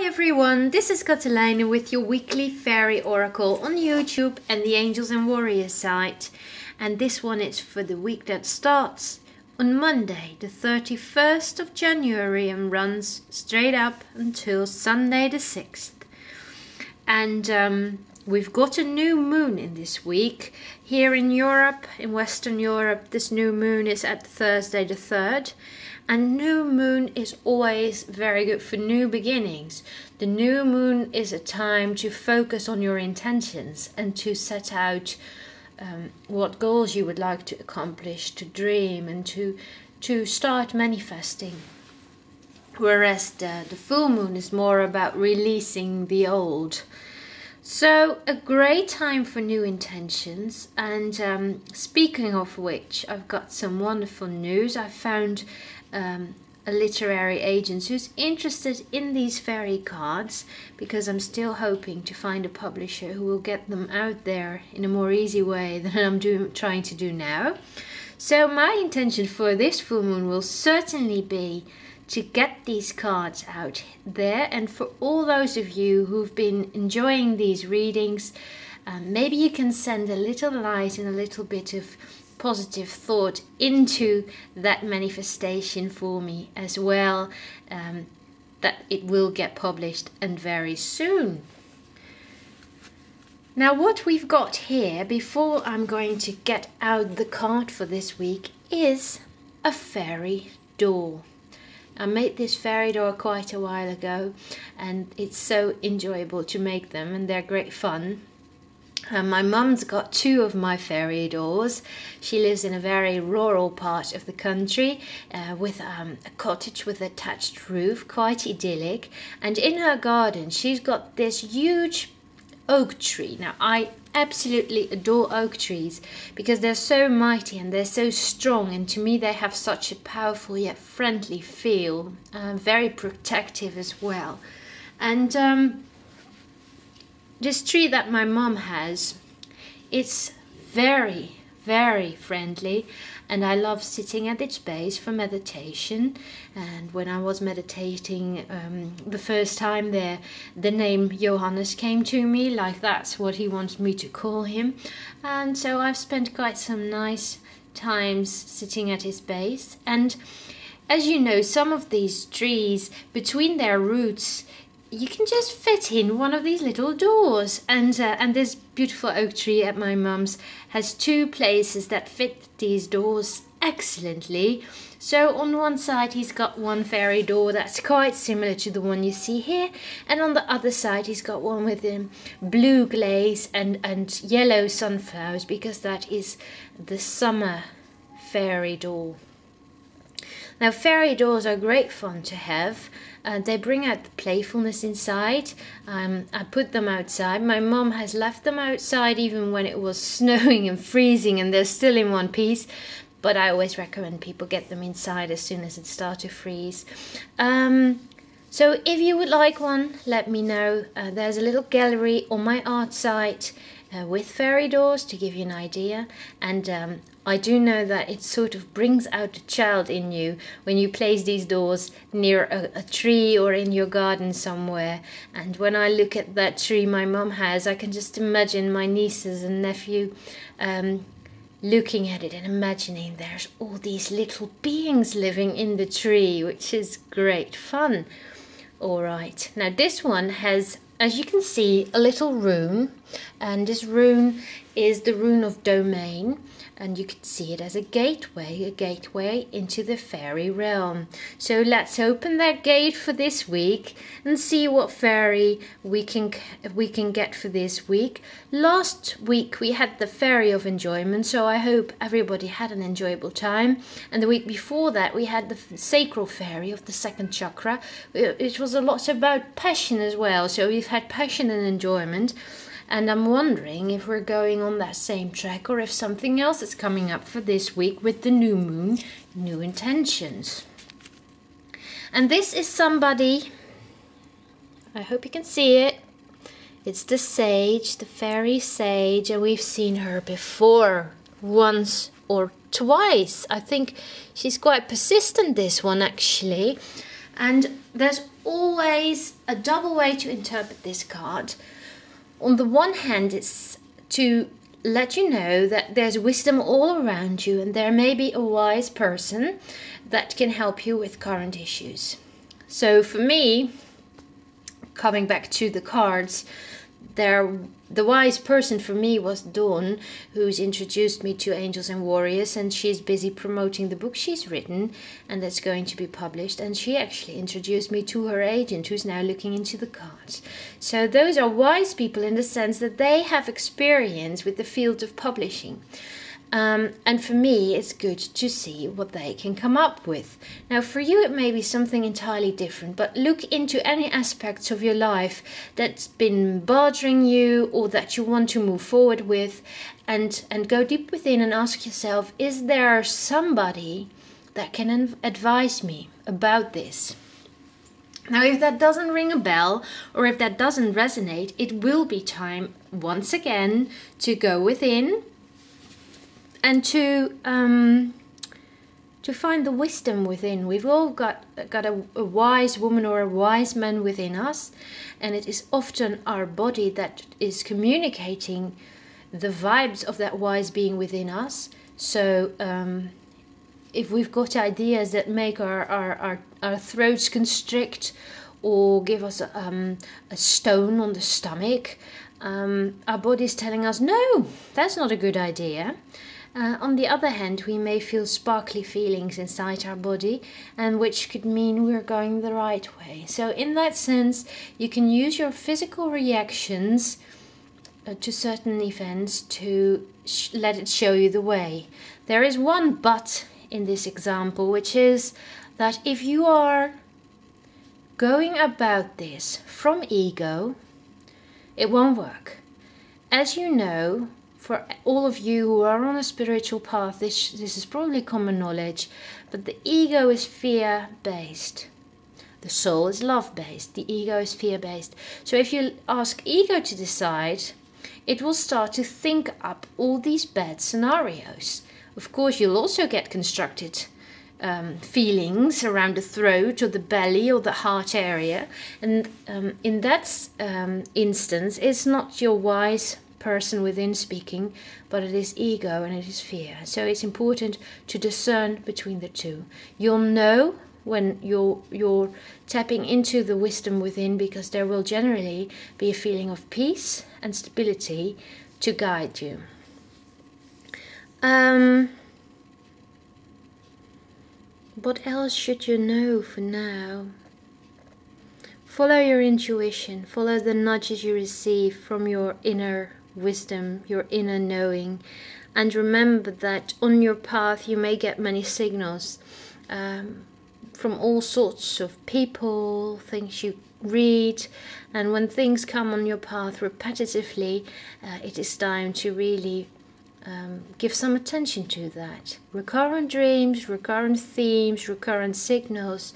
Hi everyone, this is Cathelijne with your weekly fairy oracle on YouTube and the Angels and Warriors site. And this one is for the week that starts on Monday the 31st of January and runs straight up until Sunday the 6th. And we've got a new moon in this week. Here in Europe, in Western Europe, this new moon is at Thursday the 3rd. And new moon is always very good for new beginnings. The new moon is a time to focus on your intentions and to set out what goals you would like to accomplish, to dream and to start manifesting. Whereas the full moon is more about releasing the old. So a great time for new intentions. And speaking of which, I've got some wonderful news. I found a literary agent who's interested in these fairy cards, because I'm still hoping to find a publisher who will get them out there in a more easy way than I'm trying to do now. So my intention for this full moon will certainly be to get these cards out there. And for all those of you who've been enjoying these readings, maybe you can send a little light and a little bit of positive thought into that manifestation for me as well, that it will get published and very soon. Now what we've got here, before I'm going to get out the card for this week, is a fairy door. I made this fairy door quite a while ago and it's so enjoyable to make them, and they're great fun. My mum's got two of my fairy doors. She lives in a very rural part of the country with a cottage with a thatched roof, quite idyllic. And in her garden she's got this huge oak tree. Now I absolutely adore oak trees because they're so mighty and they're so strong, and to me they have such a powerful yet friendly feel, very protective as well. And this tree that my mum has, it's very, very friendly, and I love sitting at its base for meditation. And when I was meditating the first time there, the name Johannes came to me, like that's what he wanted me to call him. And so I've spent quite some nice times sitting at his base. And as you know, some of these trees, between their roots, you can just fit in one of these little doors, and this beautiful oak tree at my mum's has two places that fit these doors excellently. So on one side he's got one fairy door that's quite similar to the one you see here, and on the other side he's got one with blue glaze and yellow sunflowers, because that is the summer fairy door. Now fairy doors are great fun to have. They bring out the playfulness inside. I put them outside. My mum has left them outside even when it was snowing and freezing, and they're still in one piece. But I always recommend people get them inside as soon as it starts to freeze. So if you would like one, let me know. There's a little gallery on my art site with fairy doors to give you an idea. And I do know that it sort of brings out the child in you when you place these doors near a tree or in your garden somewhere. And when I look at that tree my mum has, I can just imagine my nieces and nephew looking at it and imagining there's all these little beings living in the tree, which is great fun. Alright, now this one has, as you can see, a little rune, and this rune is the rune of domain, and you can see it as a gateway into the fairy realm. So let's open that gate for this week and see what fairy we can get for this week. Last week we had the fairy of enjoyment, so I hope everybody had an enjoyable time. And the week before that we had the sacral fairy of the second chakra. It was a lot about passion as well, so we've had passion and enjoyment. And I'm wondering if we're going on that same track, or if something else is coming up for this week with the new moon, new intentions. And this is somebody, I hope you can see it. It's the sage, the fairy sage, and we've seen her before, once or twice. I think she's quite persistent, this one actually. And there's always a double way to interpret this card. On the one hand, it's to let you know that there's wisdom all around you, and there may be a wise person that can help you with current issues. So for me, coming back to the cards, the wise person for me was Dawn, who's introduced me to Angels and Warriors, and she's busy promoting the book she's written and that's going to be published. And she actually introduced me to her agent, who's now looking into the cards. So those are wise people in the sense that they have experience with the field of publishing. And for me, it's good to see what they can come up with. Now, for you, it may be something entirely different, but look into any aspects of your life that's been bothering you or that you want to move forward with, and go deep within and ask yourself, is there somebody that can advise me about this? Now, if that doesn't ring a bell, or if that doesn't resonate, it will be time once again to go within and to find the wisdom within. We've all got a wise woman or a wise man within us, and it is often our body that is communicating the vibes of that wise being within us. So if we've got ideas that make our throats constrict or give us a stone on the stomach, our body's telling us, no, that's not a good idea. On the other hand, we may feel sparkly feelings inside our body, and which could mean we're going the right way. So in that sense, you can use your physical reactions to certain events to let it show you the way. There is one but in this example, which is that if you are going about this from ego, it won't work. As you know, for all of you who are on a spiritual path, this is probably common knowledge, but the ego is fear-based. The soul is love-based. The ego is fear-based. So if you ask ego to decide, it will start to think up all these bad scenarios. Of course, you'll also get constructed feelings around the throat or the belly or the heart area. And in that instance, it's not your wise person within speaking, but it is ego and it is fear. So it's important to discern between the two. You'll know when you're tapping into the wisdom within, because there will generally be a feeling of peace and stability to guide you. What else should you know for now? Follow your intuition, follow the nudges you receive from your inner wisdom, your inner knowing, and remember that on your path you may get many signals from all sorts of people, things you read, and when things come on your path repetitively, it is time to really give some attention to that. Recurrent dreams, recurrent themes, recurrent signals.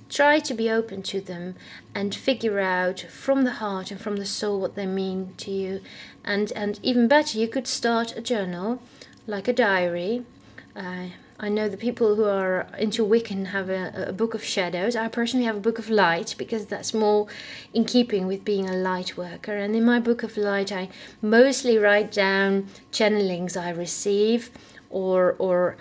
Try to be open to them and figure out from the heart and from the soul what they mean to you. And even better, you could start a journal, like a diary. I know the people who are into Wiccan have a book of shadows. I personally have a book of light, because that's more in keeping with being a light worker. And in my book of light, I mostly write down channelings I receive, or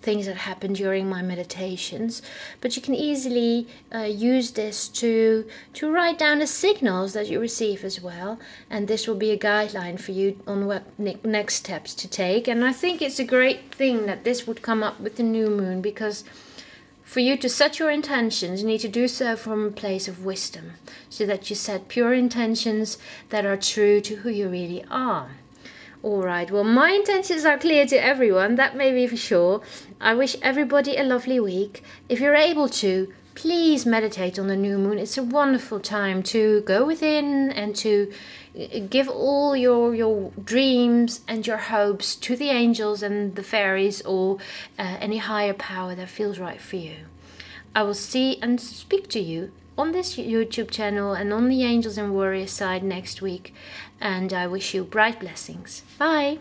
things that happen during my meditations. But you can easily use this to write down the signals that you receive as well, and this will be a guideline for you on what next steps to take. And I think it's a great thing that this would come up with the new moon, because for you to set your intentions, you need to do so from a place of wisdom, so that you set pure intentions that are true to who you really are. Alright, well, my intentions are clear to everyone, that may be for sure. I wish everybody a lovely week. If you're able to, please meditate on the new moon. It's a wonderful time to go within and to give all your dreams and your hopes to the angels and the fairies, or any higher power that feels right for you. I will see and speak to you on this YouTube channel and on the Angels and Warriors side next week, and I wish you bright blessings. Bye!